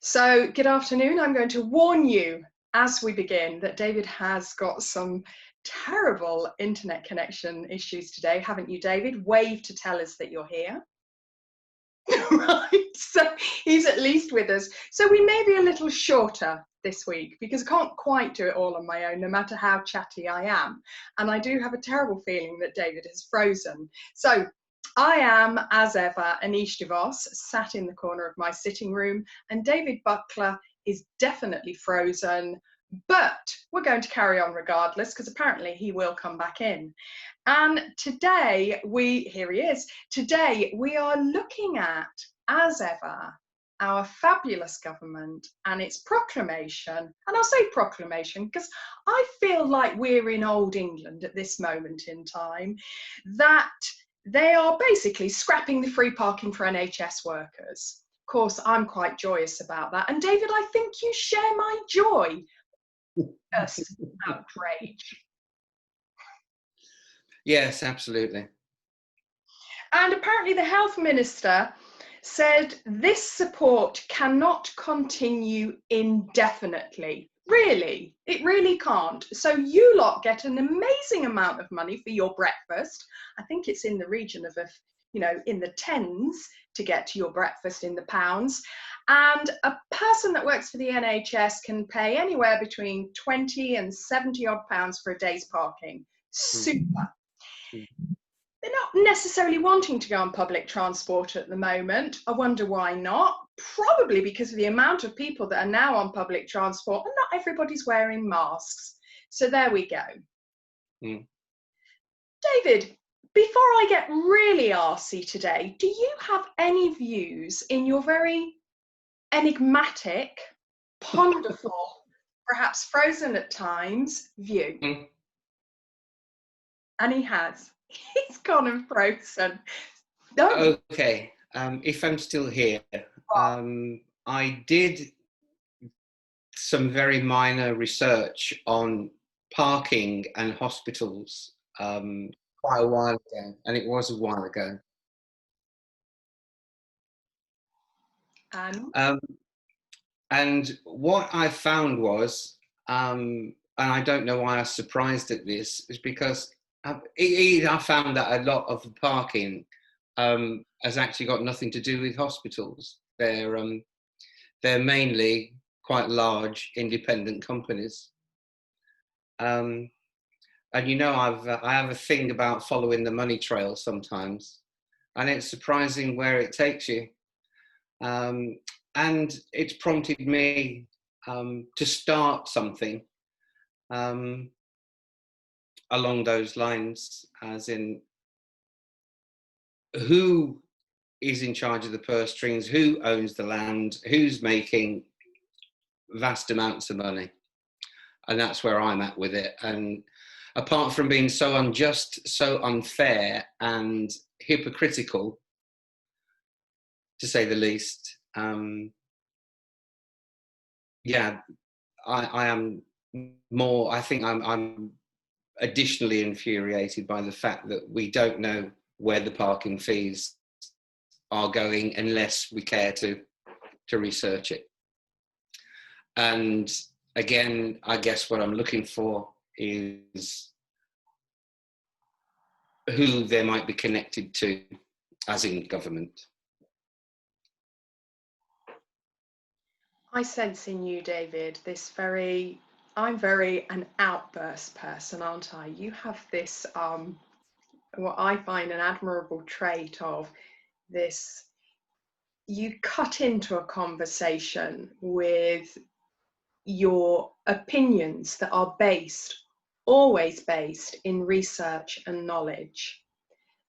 So, good afternoon. I'm going to warn you as we begin that David has got some terrible internet connection issues today, haven't you, David? Wave to tell us that you're here. Right, so he's at least with us. So we may be a little shorter this week because I can't quite do it all on my own, no matter how chatty I am. And I do have a terrible feeling that David has frozen. So I am, as ever, Aneesh de Vos, sat in the corner of my sitting room, and David Buckler is definitely frozen, but we're going to carry on regardless because apparently he will come back in. And today here he is. Today we are looking at, as ever, our fabulous government and its proclamation. And I'll say proclamation because I feel like we're in old England at this moment in time, that they are basically scrapping the free parking for NHS workers. Of course, I'm quite joyous about that. And David, I think you share my joy. Just outrage. Yes, absolutely. And apparently the health minister said this support cannot continue indefinitely. Really, it really can't. So you lot get an amazing amount of money for your breakfast. I think it's in the region of, in the tens to get to your breakfast in the pounds. And a person that works for the NHS can pay anywhere between 20 and 70 odd pounds for a day's parking. Super. They're not necessarily wanting to go on public transport at the moment. I wonder why not. Probably because of the amount of people that are now on public transport and not everybody's wearing masks. So there we go. David, before I get really arsy today, do you have any views in your very enigmatic, ponderful, perhaps frozen at times, view? And he has. He's gone and frozen. Okay, if I'm still here, I did some very minor research on parking and hospitals quite a while ago, and it was a while ago. And what I found was, and I don't know why I was surprised at this, is because I found that a lot of the parking has actually got nothing to do with hospitals. They're mainly quite large independent companies. And I have a thing about following the money trail sometimes, and it's surprising where it takes you. And it's prompted me to start something along those lines, as in who is in charge of the purse strings, who owns the land, who's making vast amounts of money. And that's where I'm at with it. And apart from being so unjust, so unfair and hypocritical, to say the least, I am more, I think I'm additionally infuriated by the fact that we don't know where the parking fees are going unless we care to research it. And again, I guess what I'm looking for is who they might be connected to, as in government. I sense in you, David, I'm very an outburst person, aren't I? You have this, what I find an admirable trait of this, you cut into a conversation with your opinions that are always based in research and knowledge.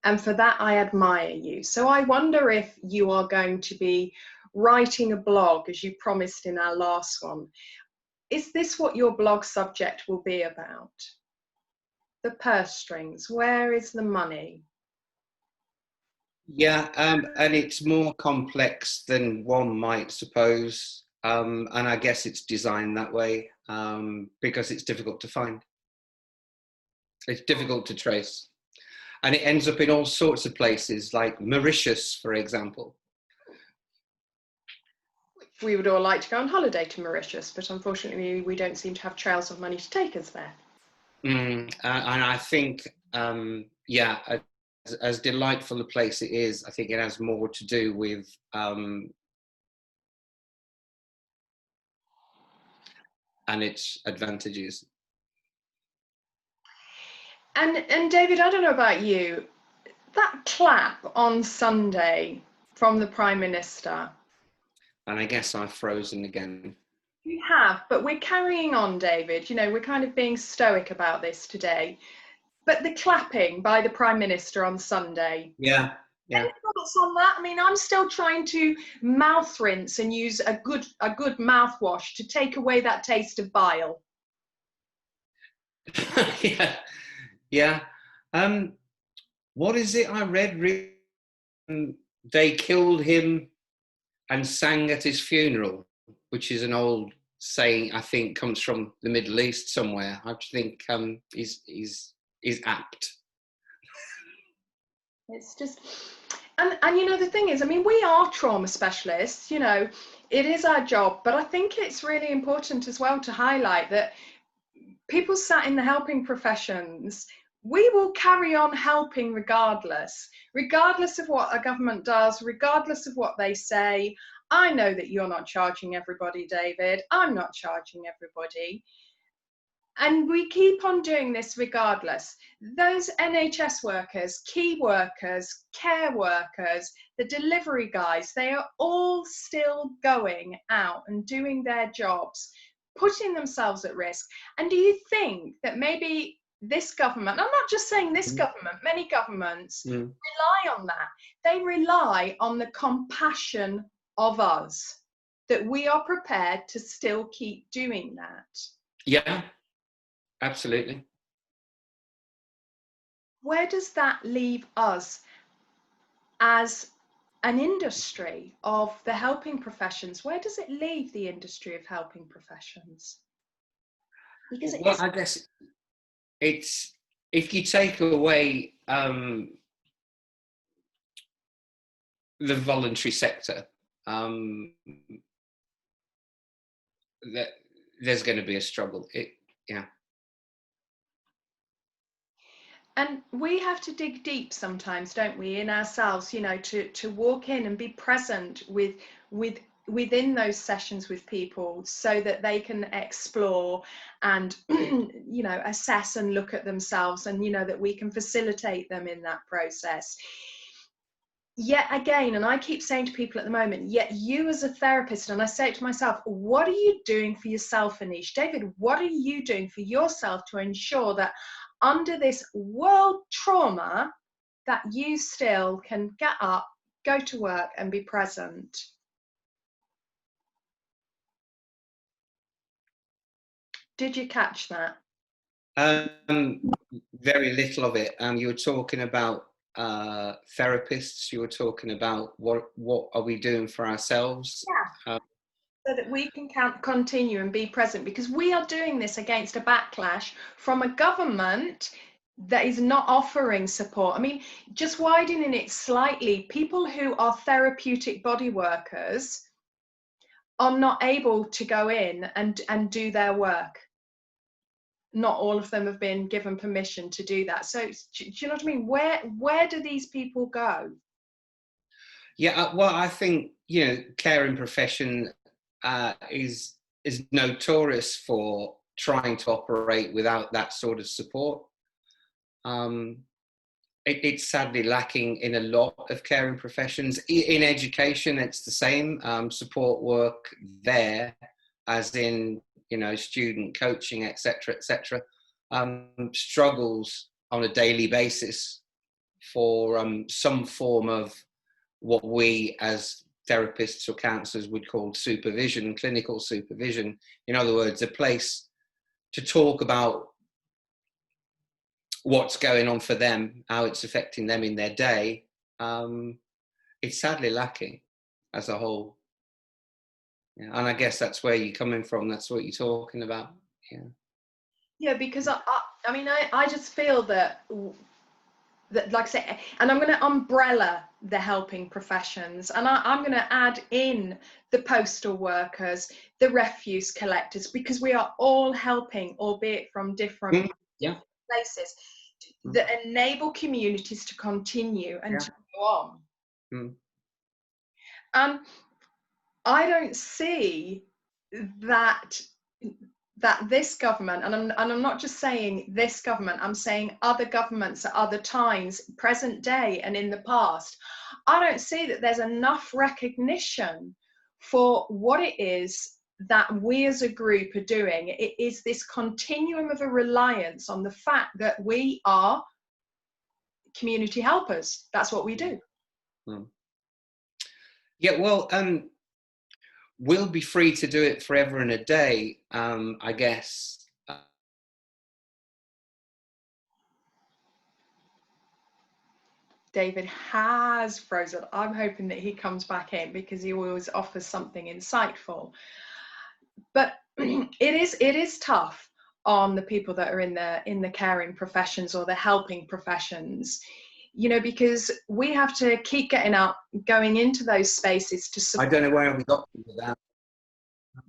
And for that, I admire you. So I wonder if you are going to be writing a blog, as you promised in our last one. Is this what your blog subject will be about? The purse strings, where is the money? Yeah, and it's more complex than one might suppose. And I guess it's designed that way because it's difficult to find. It's difficult to trace. And it ends up in all sorts of places, like Mauritius, for example. we would all like to go on holiday to Mauritius, but unfortunately we don't seem to have trails of money to take us there. And I think, yeah, as delightful a place it is, I think it has more to do with and its advantages. And David, I don't know about you, that clap on Sunday from the Prime Minister. And I guess I've frozen again. You have, but we're carrying on, David. You know, we're kind of being stoic about this today. But the clapping by the Prime Minister on Sunday. Yeah. Any thoughts on that? I mean, I'm still trying to mouth rinse and use a good mouthwash to take away that taste of bile. Yeah. What is it I read? They killed him and sang at his funeral, which is an old saying, I think comes from the Middle East somewhere. I think is apt. It's just, and you know, the thing is, I mean, we are trauma specialists, you know, it is our job, but I think it's really important as well to highlight that people sat in the helping professions, we will carry on helping regardless of what a government does, regardless of what they say. I know that you're not charging everybody, David. I'm not charging everybody. And we keep on doing this regardless. Those NHS workers, key workers, care workers, the delivery guys, they are all still going out and doing their jobs, putting themselves at risk. And do you think that maybe this government, I'm not just saying this government, many governments rely on that. They rely on the compassion of us, that we are prepared to still keep doing that. Yeah. Absolutely. Where does that leave us as an industry of the helping professions? Where does it leave the industry of helping professions? Because I guess it's, if you take away the voluntary sector, that there's going to be a struggle. Yeah. And we have to dig deep sometimes, don't we, in ourselves, you know, to walk in and be present within those sessions with people so that they can explore and, you know, assess and look at themselves, and, you know, that we can facilitate them in that process. Yet again, and I keep saying to people at the moment, yet you as a therapist, and I say it to myself, what are you doing for yourself, Aneesh? David, what are you doing for yourself to ensure that under this world trauma that you still can get up, go to work and be present? Did you catch that? Very little of it. You were talking about therapists. You were talking about what are we doing for ourselves? Yeah. So that we can continue and be present, because we are doing this against a backlash from a government that is not offering support. I mean, just widening it slightly, people who are therapeutic body workers are not able to go in and do their work. Not all of them have been given permission to do that. So do you know what I mean? Where do these people go? Yeah, well, I think, you know, caring profession is notorious for trying to operate without that sort of support. It's sadly lacking in a lot of caring professions. In education, it's the same. Support work there, as in, you know, student coaching, etc., etc., struggles on a daily basis for some form of what we as therapists or counsellors would call supervision, clinical supervision. In other words, a place to talk about what's going on for them, how it's affecting them in their day. It's sadly lacking as a whole. Yeah, and I guess that's where you're coming from. That's what you're talking about. Yeah. Yeah, because I mean, I just feel that that, like I say, and I'm going to umbrella the helping professions, and I'm going to add in the postal workers, the refuse collectors, because we are all helping, albeit from different places, that enable communities to continue and to go on. And I don't see that this government, and I'm not just saying this government, I'm saying other governments at other times, present day and in the past, I don't see that there's enough recognition for what it is that we as a group are doing. It is this continuum of a reliance on the fact that we are community helpers. That's what we do. Yeah, well, we'll be free to do it forever and a day, I guess. David has frozen. I'm hoping that he comes back in because he always offers something insightful. But it is tough on the people that are in the caring professions or the helping professions, you know, because we have to keep getting up, going into those spaces to support. I don't know where we got to that.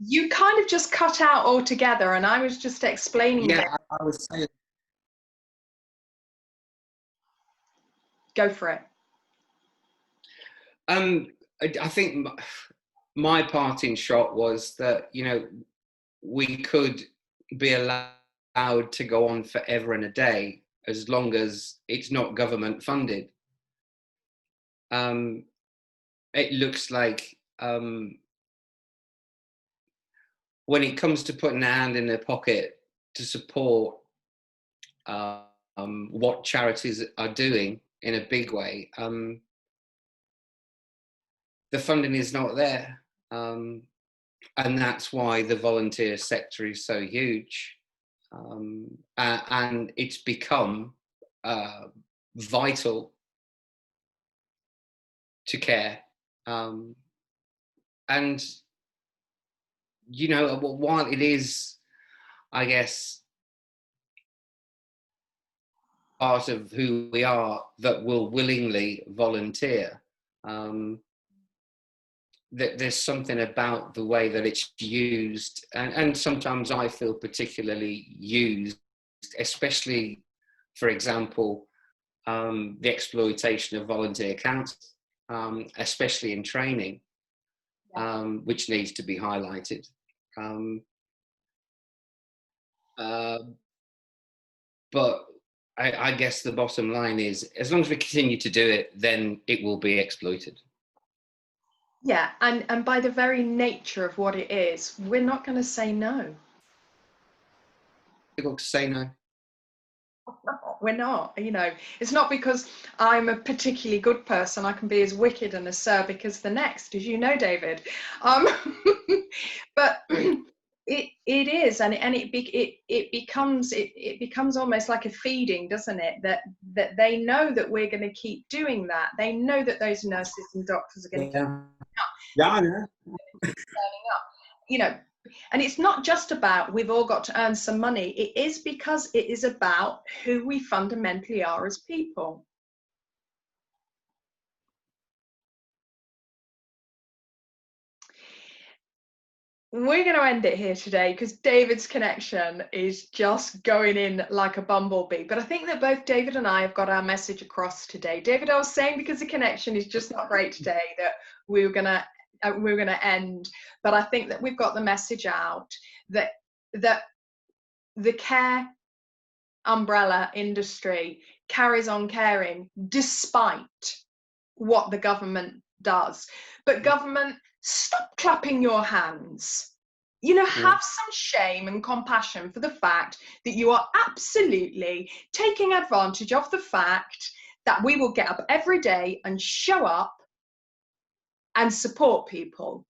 You kind of just cut out altogether, and I was just explaining. Yeah, I was saying. Go for it. I think my parting shot was that, you know, we could be allowed to go on forever and a day as long as it's not government funded. It looks like when it comes to putting a hand in their pocket to support what charities are doing in a big way, the funding is not there. And that's why the volunteer sector is so huge. And it's become vital to care. And, you know, while it is, I guess, part of who we are that will willingly volunteer, there's something about the way that it's used, and sometimes I feel particularly used, especially, for example, the exploitation of volunteer counsellors, especially in training, which needs to be highlighted. But I guess the bottom line is, as long as we continue to do it, then it will be exploited. Yeah, and by the very nature of what it is, we're not going to say no. People say no. No, we're not. You know, it's not because I'm a particularly good person. I can be as wicked and acerbic as the next, as you know, David. But it is, and it becomes almost like a feeding, doesn't it? That they know that we're going to keep doing that. They know that those nurses and doctors are going to keep turning up. You know, and it's not just about we've all got to earn some money. It is because it is about who we fundamentally are as people. We're going to end it here today because David's connection is just going in like a bumblebee. But I think that both David and I have got our message across today. David, I was saying because the connection is just not great today that we were going to end. But I think that we've got the message out that the care umbrella industry carries on caring despite what the government does. But government, stop clapping your hands. You know, have some shame and compassion for the fact that you are absolutely taking advantage of the fact that we will get up every day and show up and support people.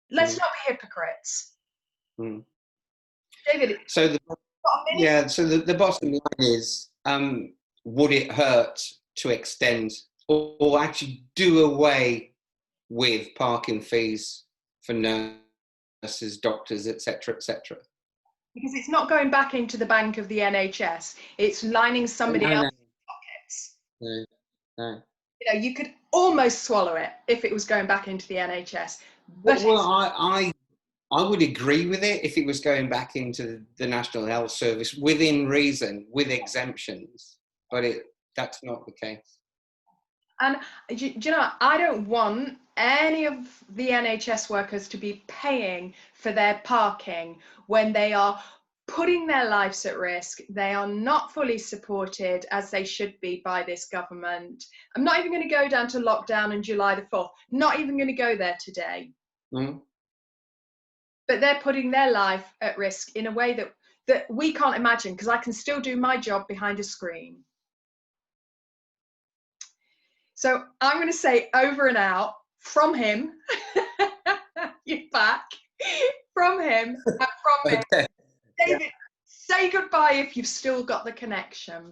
Let's not be hypocrites. David, so the bottom line is, would it hurt to extend or actually do away with parking fees for nurses, doctors, etc., etc.? Because it's not going back into the bank of the NHS. It's lining somebody else's pockets. no, no. You know, you could almost swallow it if it was going back into the NHS. But Well, I would agree with it if it was going back into the National Health Service within reason, with exemptions. But that's not the case. and do you know, I don't want any of the NHS workers to be paying for their parking when they are putting their lives at risk. They are not fully supported as they should be by this government. I'm not even going to go down to lockdown on July the 4th. Not even going to go there today. Mm. But they're putting their life at risk in a way that we can't imagine, because I can still do my job behind a screen. So I'm going to say over and out from him. You're back. From him and from me. Okay. David, say goodbye if you've still got the connection.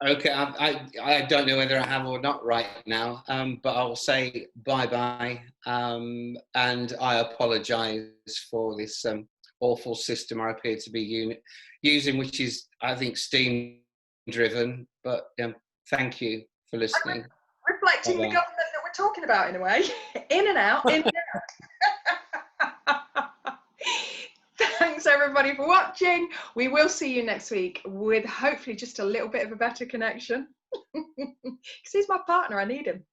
Okay, I don't know whether I have or not right now, but I'll say bye-bye, and I apologise for this awful system I appear to be using, which is, I think, steam-driven, but thank you for listening. Reflecting Bye-bye. the government that we're talking about, in a way. In and out, in and out. Thanks everybody for watching. We will see you next week with hopefully just a little bit of a better connection. Because he's my partner, I need him.